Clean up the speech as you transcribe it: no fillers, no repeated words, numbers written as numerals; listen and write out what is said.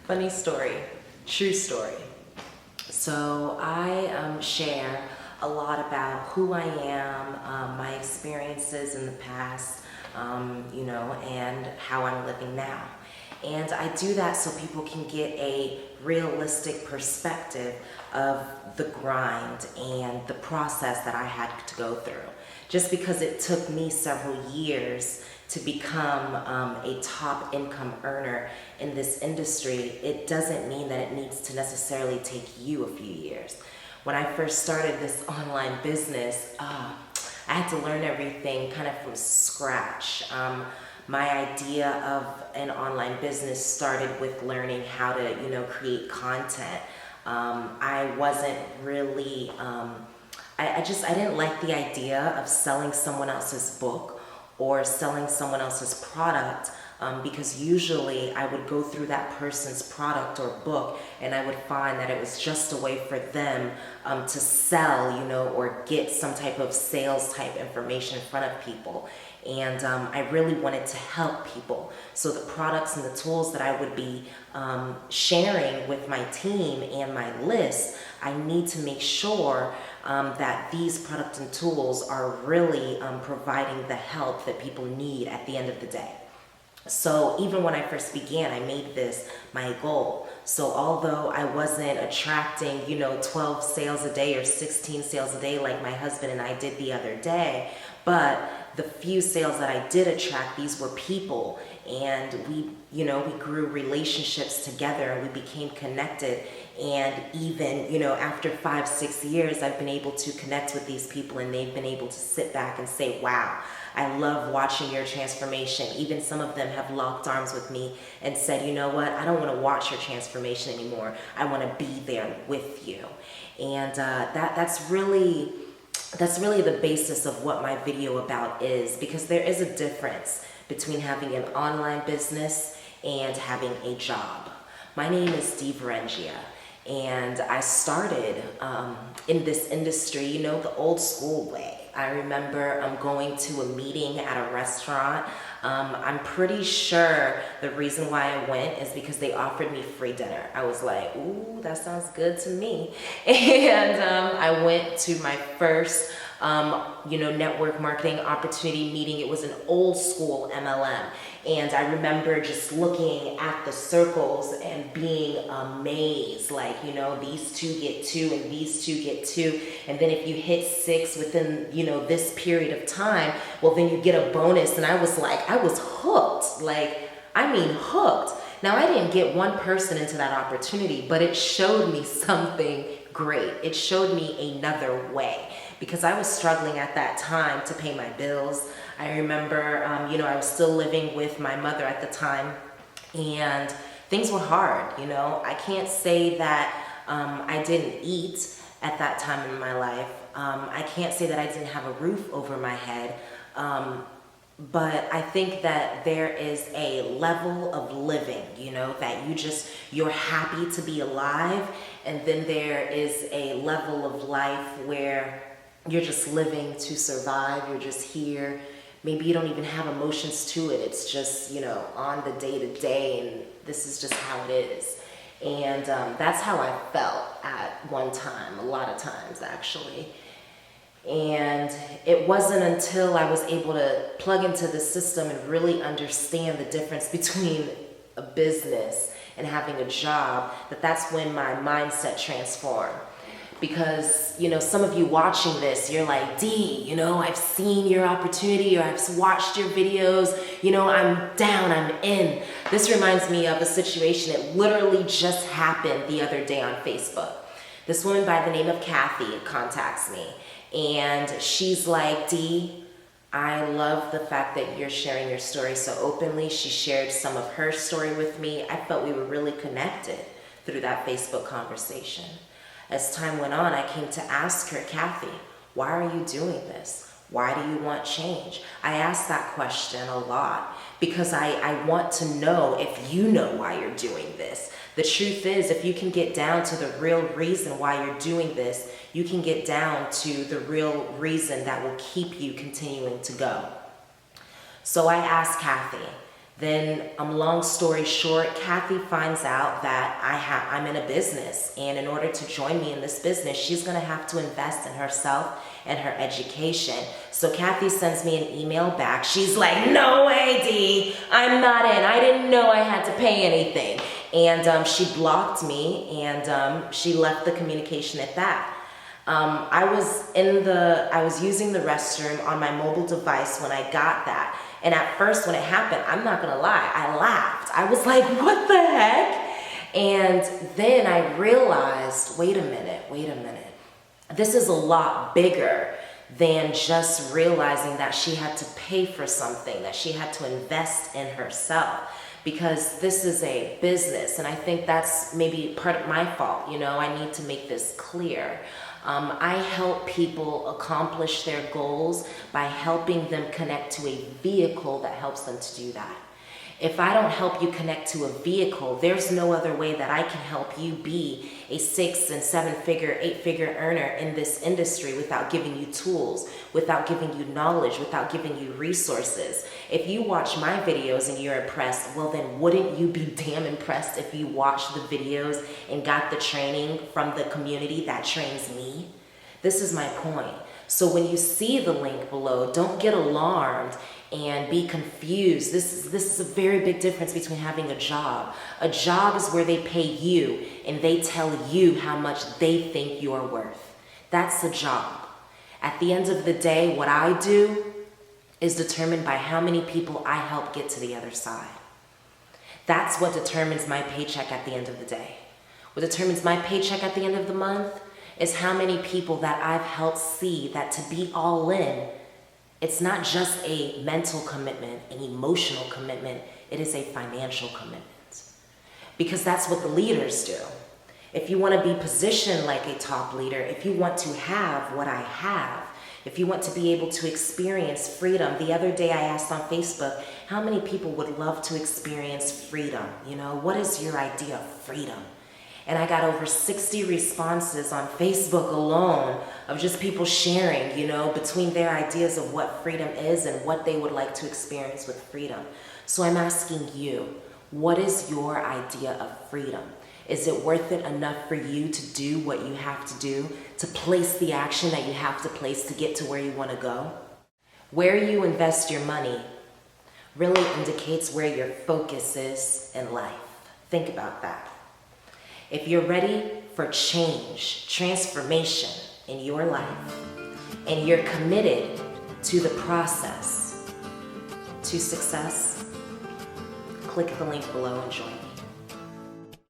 Funny story, true story. So I share a lot about who I am, my experiences in the past, and how I'm living now. And I do that so people can get a realistic perspective of the grind and the process that I had to go through. Just because it took me several years to become a top income earner in this industry, it doesn't mean that it needs to necessarily take you a few years. When I first started this online business, I had to learn everything kind of from scratch. My idea of an online business started with learning how to, create content. I wasn't really, I didn't like the idea of selling someone else's book or selling someone else's product, because usually I would go through that person's product or book and I would find that it was just a way for them to sell, or get some type of sales type information in front of people. And I really wanted to help people. So the products and the tools that I would be sharing with my team and my list, I need to make sure that these products and tools are really providing the help that people need at the end of the day. So even when I first began, I made this my goal. So although I wasn't attracting, 12 sales a day or 16 sales a day like my husband and I did the other day, but the few sales that I did attract, these were people, and we grew relationships together and we became connected. And even, after 5-6 years, I've been able to connect with these people and they've been able to sit back and say, wow, I love watching your transformation. Even some of them have locked arms with me and said, you know what, I don't want to watch your transformation anymore. I want to be there with you. And that's really the basis of what my video about is, because there is a difference between having an online business and having a job. My name is Dee Varengia, and I started in this industry, the old school way. I remember going to a meeting at a restaurant. I'm pretty sure the reason why I went is because they offered me free dinner. I was like, ooh, that sounds good to me. And I went to my first network marketing opportunity meeting. It was an old school MLM. And I remember just looking at the circles and being amazed, like, these two get 2 and these two get 2. And then if you hit 6 within, this period of time, well, then you get a bonus. And I was hooked, hooked. Now, I didn't get one person into that opportunity, but it showed me something great. It showed me another way, because I was struggling at that time to pay my bills. I remember, I was still living with my mother at the time, and things were hard, I can't say that I didn't eat at that time in my life. I can't say that I didn't have a roof over my head. But I think that there is a level of living, that you're happy to be alive. And then there is a level of life where you're just living to survive. You're just here. Maybe you don't even have emotions to it. It's just, on the day to day, and this is just how it is. And that's how I felt at one time, a lot of times actually. And it wasn't until I was able to plug into the system and really understand the difference between a business and having a job that's when my mindset transformed. Because, some of you watching this, you're like, Dee, I've seen your opportunity, or I've watched your videos, I'm down, I'm in. This reminds me of a situation that literally just happened the other day on Facebook. This woman by the name of Kathy contacts me, and she's like, Dee, I love the fact that you're sharing your story so openly. She shared some of her story with me. I felt we were really connected through that Facebook conversation. As time went on, I came to ask her, Kathy, why are you doing this? Why do you want change? I ask that question a lot because I want to know if you know why you're doing this. The truth is, if you can get down to the real reason why you're doing this, you can get down to the real reason that will keep you continuing to go. So I asked Kathy, Then, long story short, Kathy finds out that I'm in a business, and in order to join me in this business, she's gonna have to invest in herself and her education. So Kathy sends me an email back. She's like, "No way, Dee, I'm not in. I didn't know I had to pay anything." And she blocked me, and she left the communication at that. I was using the restroom on my mobile device when I got that. And at first when it happened, I'm not gonna lie, I laughed. I was like, what the heck? And then I realized, wait a minute. This is a lot bigger than just realizing that she had to pay for something, that she had to invest in herself. Because this is a business, and I think that's maybe part of my fault. I need to make this clear. I help people accomplish their goals by helping them connect to a vehicle that helps them to do that. If I don't help you connect to a vehicle, there's no other way that I can help you be a 6- and 7-figure, 8-figure earner in this industry without giving you tools, without giving you knowledge, without giving you resources. If you watch my videos and you're impressed, well then wouldn't you be damn impressed if you watched the videos and got the training from the community that trains me? This is my point. So when you see the link below, don't get alarmed and be confused. This is a very big difference between having a job. A job is where they pay you and they tell you how much they think you're worth. That's a job. At the end of the day, what I do is determined by how many people I help get to the other side. That's what determines my paycheck at the end of the day. What determines my paycheck at the end of the month is how many people that I've helped see that to be all in, it's not just a mental commitment, an emotional commitment, it is a financial commitment. Because that's what the leaders do. If you want to be positioned like a top leader, if you want to have what I have, if you want to be able to experience freedom. The other day I asked on Facebook, how many people would love to experience freedom? What is your idea of freedom? And I got over 60 responses on Facebook alone of just people sharing, between their ideas of what freedom is and what they would like to experience with freedom. So I'm asking you, what is your idea of freedom? Is it worth it enough for you to do what you have to do, to place the action that you have to place to get to where you want to go? Where you invest your money really indicates where your focus is in life. Think about that. If you're ready for change, transformation in your life, and you're committed to the process, to success, click the link below and join me.